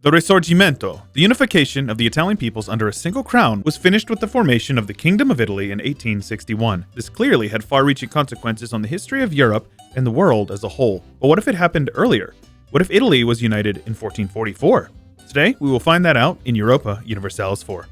The risorgimento, the unification of the Italian peoples under a single crown, was finished with the formation of the Kingdom of Italy in 1861. This clearly had far-reaching consequences on the history of Europe and the world as a whole. But what if it happened earlier? What if Italy was united in 1444? Today, we will find that out in Europa Universalis IV.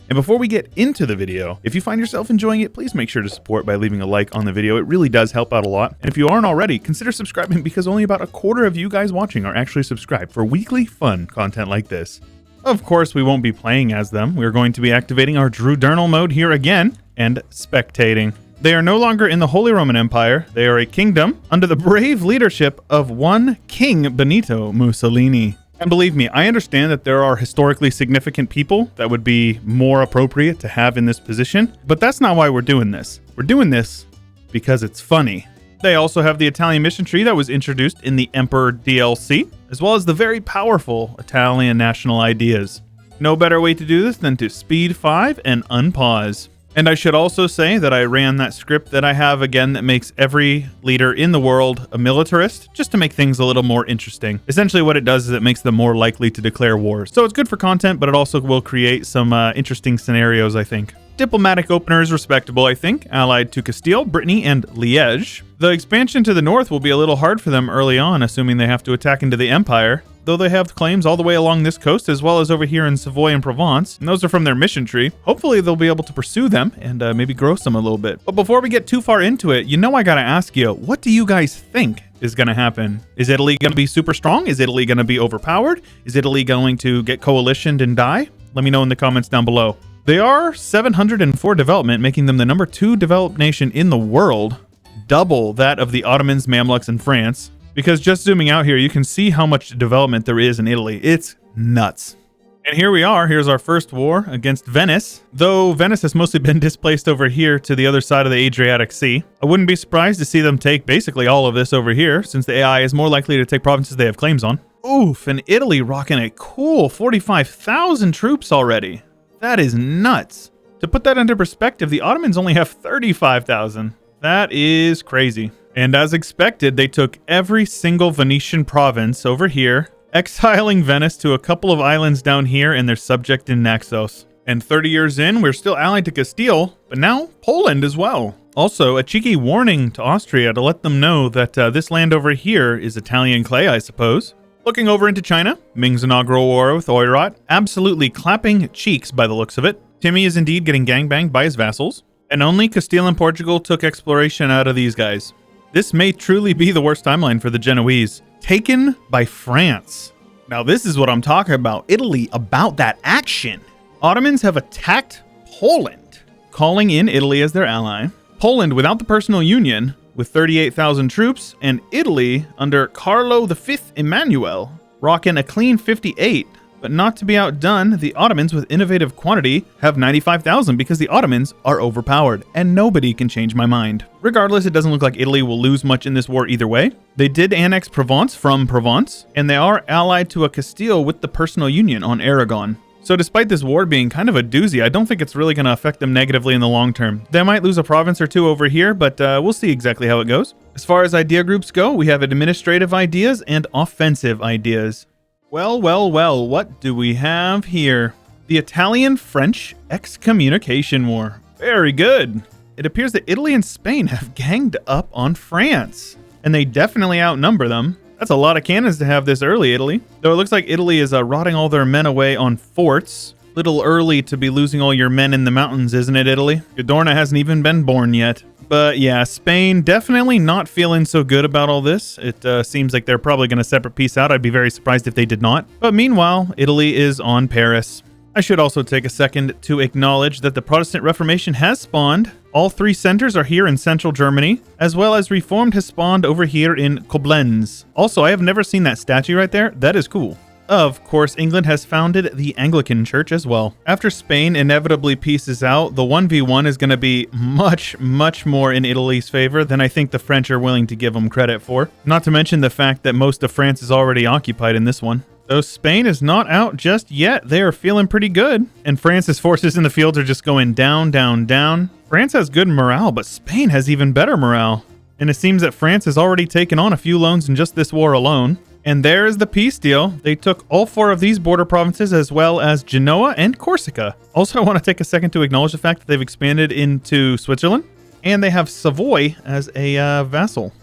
And before we get into the video, if you find yourself enjoying it, please make sure to support by leaving a like on the video. It really does help out a lot. And if you aren't already, consider subscribing because only about a quarter of you guys watching are actually subscribed for weekly fun content like this. Of course, we won't be playing as them. We're going to be activating our Drudernal mode here again and spectating. They are no longer in the Holy Roman Empire. They are a kingdom under the brave leadership of one King Benito Mussolini. And believe me, I understand that there are historically significant people that would be more appropriate to have in this position, but that's not why we're doing this. We're doing this because it's funny. They also have the Italian mission tree that was introduced in the Emperor DLC, as well as the very powerful Italian national ideas. No better way to do this than to speed 5 and unpause. And I should also say that I ran that script that I have again that makes every leader in the world a militarist, just to make things a little more interesting. Essentially what it does is it makes them more likely to declare war. So it's good for content, but it also will create some interesting scenarios, I think. Diplomatic opener is respectable, I think, allied to Castile, Brittany, and Liège. The expansion to the north will be a little hard for them early on, assuming they have to attack into the empire, though they have claims all the way along this coast as well as over here in Savoy and Provence, and those are from their mission tree. Hopefully they'll be able to pursue them and maybe grow some a little bit. But before we get too far into it, I gotta ask you, what do you guys think is gonna happen? Is Italy gonna be super strong? Is Italy gonna be overpowered? Is Italy going to get coalitioned and die? Let me know in the comments down below. They are 704 development, making them the number 2 developed nation in the world, double that of the Ottomans, Mamluks, and France. Because just zooming out here, you can see how much development there is in Italy. It's nuts. And here we are. Here's our first war against Venice. Though Venice has mostly been displaced over here to the other side of the Adriatic Sea. I wouldn't be surprised to see them take basically all of this over here, since the AI is more likely to take provinces they have claims on. Oof, and Italy rocking a cool 45,000 troops already. That is nuts. To put that into perspective, the Ottomans only have 35,000. That is crazy. And as expected, they took every single Venetian province over here, exiling Venice to a couple of islands down here, and they're subject in Naxos. And 30 years in, we're still allied to Castile, but now Poland as well. Also, a cheeky warning to Austria to let them know that this land over here is Italian clay, I suppose. Looking over into China, Ming's inaugural war with Oirat, absolutely clapping cheeks by the looks of it. Timmy is indeed getting gangbanged by his vassals, and only Castile and Portugal took exploration out of these guys. This may truly be the worst timeline for the Genoese, taken by France. Now this is what I'm talking about. Italy about that action. Ottomans have attacked Poland, calling in Italy as their ally. Poland without the personal union, with 38,000 troops, and Italy under Carlo V Emmanuel, rocking a clean 58. But not to be outdone, the Ottomans with innovative quantity have 95,000 because the Ottomans are overpowered, and nobody can change my mind. Regardless, it doesn't look like Italy will lose much in this war either way. They did annex Provence from Provence, and they are allied to a Castile with the personal union on Aragon. So despite this war being kind of a doozy, I don't think it's really going to affect them negatively in the long term. They might lose a province or two over here, but we'll see exactly how it goes. As far as idea groups go, we have administrative ideas and offensive ideas. Well, what do we have here? The Italian-French excommunication war. Very good. It appears that Italy and Spain have ganged up on France, and they definitely outnumber them. That's a lot of cannons to have this early, Italy. Though it looks like Italy is rotting all their men away on forts. Little early to be losing all your men in the mountains, isn't it, Italy? Gadorna hasn't even been born yet. But yeah, Spain definitely not feeling so good about all this. It seems like they're probably going to separate peace out. I'd be very surprised if they did not. But meanwhile, Italy is on Paris. I should also take a second to acknowledge that the Protestant Reformation has spawned. All 3 centers are here in central Germany, as well as Reformed has spawned over here in Koblenz. Also, I have never seen that statue right there. That is cool. Of course, England has founded the Anglican Church as well. After Spain inevitably pieces out, the 1v1 is going to be much more in Italy's favor than I think the French are willing to give them credit for. Not to mention the fact that most of France is already occupied in this one. Though Spain is not out just yet, they are feeling pretty good. And France's forces in the fields are just going down. France has good morale, but Spain has even better morale. And it seems that France has already taken on a few loans in just this war alone. And there is the peace deal. They took all 4 of these border provinces as well as Genoa and Corsica. Also, I want to take a second to acknowledge the fact that they've expanded into Switzerland and they have Savoy as a vassal.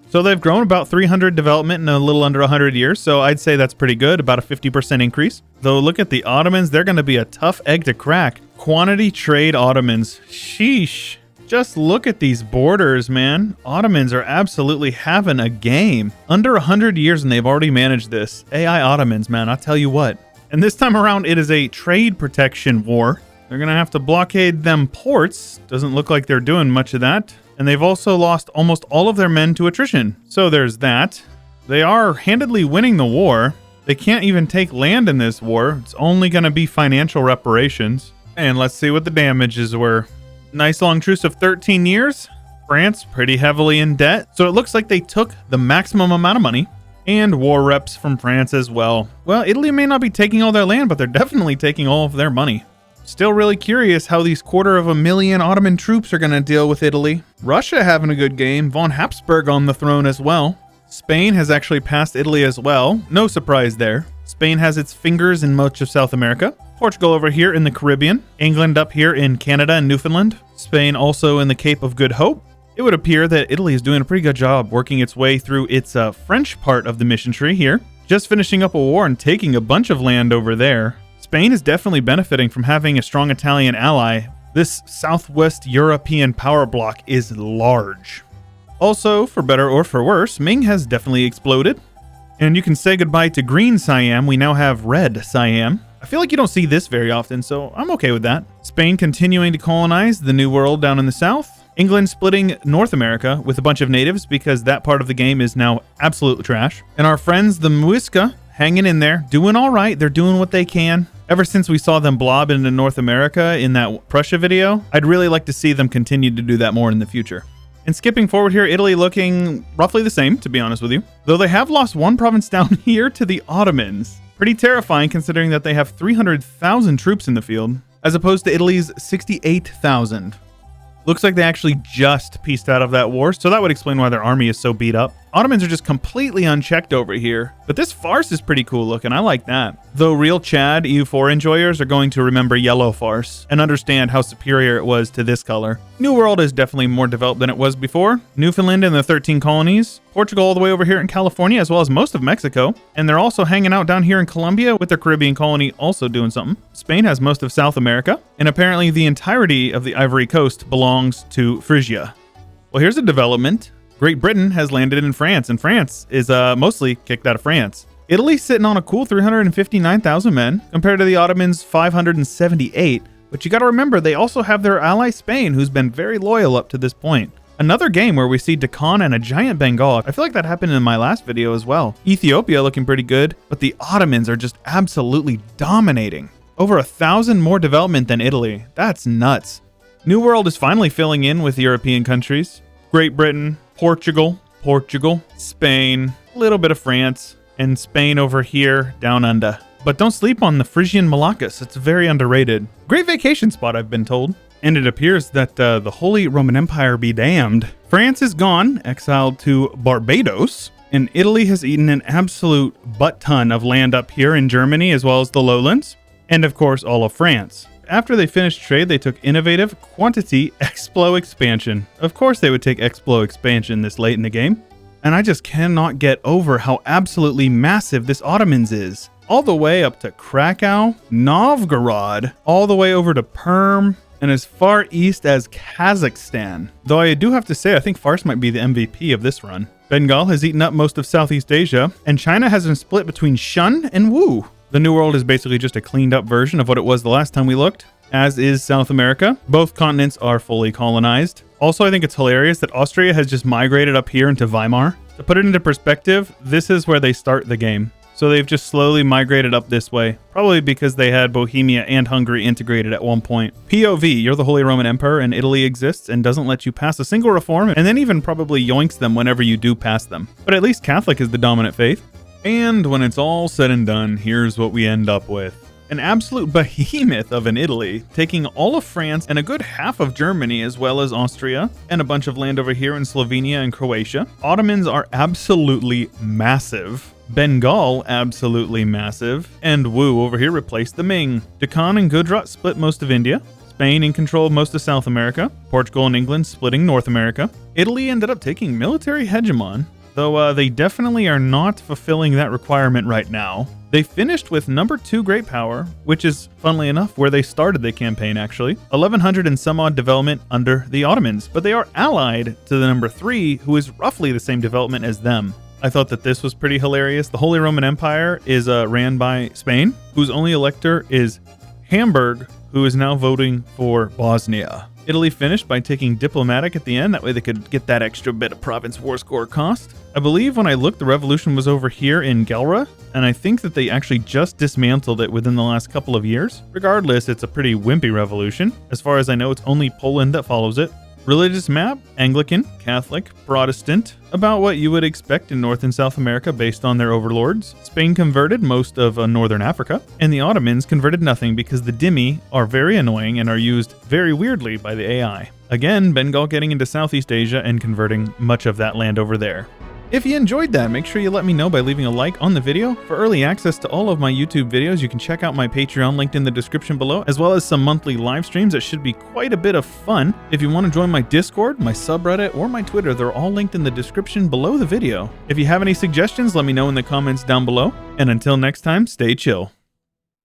So they've grown about 300 development in a little under 100 years, so I'd say that's pretty good, about a 50% increase. Though look at the Ottomans, they're going to be a tough egg to crack. Quantity trade Ottomans. Sheesh. Just look at these borders, man. Ottomans are absolutely having a game. Under 100 years and they've already managed this. AI Ottomans, man, I'll tell you what. And this time around, it is a trade protection war. They're going to have to blockade them ports. Doesn't look like they're doing much of that. And they've also lost almost all of their men to attrition. So there's that. They are handedly winning the war. They can't even take land in this war. It's only going to be financial reparations. And let's see what the damages were. Nice long truce of 13 years. France pretty heavily in debt. So it looks like they took the maximum amount of money. And war reps from France as well. Well, Italy may not be taking all their land, but they're definitely taking all of their money. Still really curious how these 250,000 Ottoman troops are going to deal with Italy. Russia having a good game. Von Habsburg on the throne as well. Spain has actually passed Italy as well. No surprise there. Spain has its fingers in much of South America. Portugal over here in the Caribbean. England up here in Canada and Newfoundland. Spain also in the Cape of Good Hope. It would appear that Italy is doing a pretty good job working its way through its French part of the mission tree here. Just finishing up a war and taking a bunch of land over there. Spain is definitely benefiting from having a strong Italian ally. This Southwest European power bloc is large. Also, for better or for worse, Ming has definitely exploded. And you can say goodbye to green Siam. We now have red Siam. I feel like you don't see this very often, so I'm okay with that. Spain continuing to colonize the New World down in the south. England splitting North America with a bunch of natives because that part of the game is now absolute trash. And our friends, the Muisca, hanging in there, doing all right. They're doing what they can. Ever since we saw them blob into North America in that Prussia video, I'd really like to see them continue to do that more in the future. And skipping forward here, Italy looking roughly the same, to be honest with you. Though they have lost one province down here to the Ottomans. Pretty terrifying considering that they have 300,000 troops in the field, as opposed to Italy's 68,000. Looks like they actually just pieced out of that war, so that would explain why their army is so beat up. Ottomans are just completely unchecked over here. But this farce is pretty cool looking, I like that. Though real Chad EU4 enjoyers are going to remember yellow farce and understand how superior it was to this color. New World is definitely more developed than it was before. Newfoundland and the 13 colonies. Portugal all the way over here in California, as well as most of Mexico. And they're also hanging out down here in Colombia with their Caribbean colony also doing something. Spain has most of South America. And apparently the entirety of the Ivory Coast belongs to Phrygia. Well, here's a development. Great Britain has landed in France, and France is mostly kicked out of France. Italy's sitting on a cool 359,000 men, compared to the Ottomans' 578. But you gotta remember, they also have their ally Spain, who's been very loyal up to this point. Another game where we see Deccan and a giant Bengal. I feel like that happened in my last video as well. Ethiopia looking pretty good, but the Ottomans are just absolutely dominating. Over 1,000 more development than Italy. That's nuts. New World is finally filling in with European countries. Great Britain, Portugal, Spain, a little bit of France, and Spain over here down under. But don't sleep on the Frisian Malaccas. It's very underrated. Great vacation spot, I've been told. And it appears that the Holy Roman Empire be damned. France is gone, exiled to Barbados, and Italy has eaten an absolute butt ton of land up here in Germany as well as the lowlands, and of course all of France. After they finished trade, they took innovative quantity Explo expansion. Of course they would take Explo expansion this late in the game. And I just cannot get over how absolutely massive this Ottomans is. All the way up to Krakow, Novgorod, all the way over to Perm, and as far east as Kazakhstan. Though I do have to say, I think Fars might be the MVP of this run. Bengal has eaten up most of Southeast Asia, and China has been split between Shun and Wu. The New World is basically just a cleaned up version of what it was the last time we looked, as is South America. Both continents are fully colonized. Also, I think it's hilarious that Austria has just migrated up here into Weimar. To put it into perspective, this is where they start the game. So they've just slowly migrated up this way, probably because they had Bohemia and Hungary integrated at one point. POV, you're the Holy Roman Emperor and Italy exists and doesn't let you pass a single reform, and then even probably yoinks them whenever you do pass them. But at least Catholic is the dominant faith. And when it's all said and done, here's what we end up with. An absolute behemoth of an Italy, taking all of France and a good half of Germany as well as Austria, and a bunch of land over here in Slovenia and Croatia. Ottomans are absolutely massive. Bengal, absolutely massive. And Wu over here replaced the Ming. Deccan and Gujarat split most of India. Spain in control of most of South America. Portugal and England splitting North America. Italy ended up taking military hegemon, though they definitely are not fulfilling that requirement right now. They finished with number 2 great power, which is, funnily enough, where they started the campaign actually. 1100 and some odd development under the Ottomans, but they are allied to the number 3, who is roughly the same development as them. I thought that this was pretty hilarious. The Holy Roman Empire is ran by Spain, whose only elector is Hamburg, who is now voting for Bosnia. Italy finished by taking diplomatic at the end, that way they could get that extra bit of province war score cost. I believe when I looked, the revolution was over here in Gelra, and I think that they actually just dismantled it within the last couple of years. Regardless, it's a pretty wimpy revolution. As far as I know, it's only Poland that follows it. Religious map, Anglican, Catholic, Protestant, about what you would expect in North and South America based on their overlords. Spain converted most of Northern Africa, and the Ottomans converted nothing because the dhimmi are very annoying and are used very weirdly by the AI. Again, Bengal getting into Southeast Asia and converting much of that land over there. If you enjoyed that, make sure you let me know by leaving a like on the video. For early access to all of my YouTube videos, you can check out my Patreon linked in the description below, as well as some monthly live streams that should be quite a bit of fun. If you want to join my Discord, my subreddit, or my Twitter, they're all linked in the description below the video. If you have any suggestions, let me know in the comments down below. And until next time, stay chill.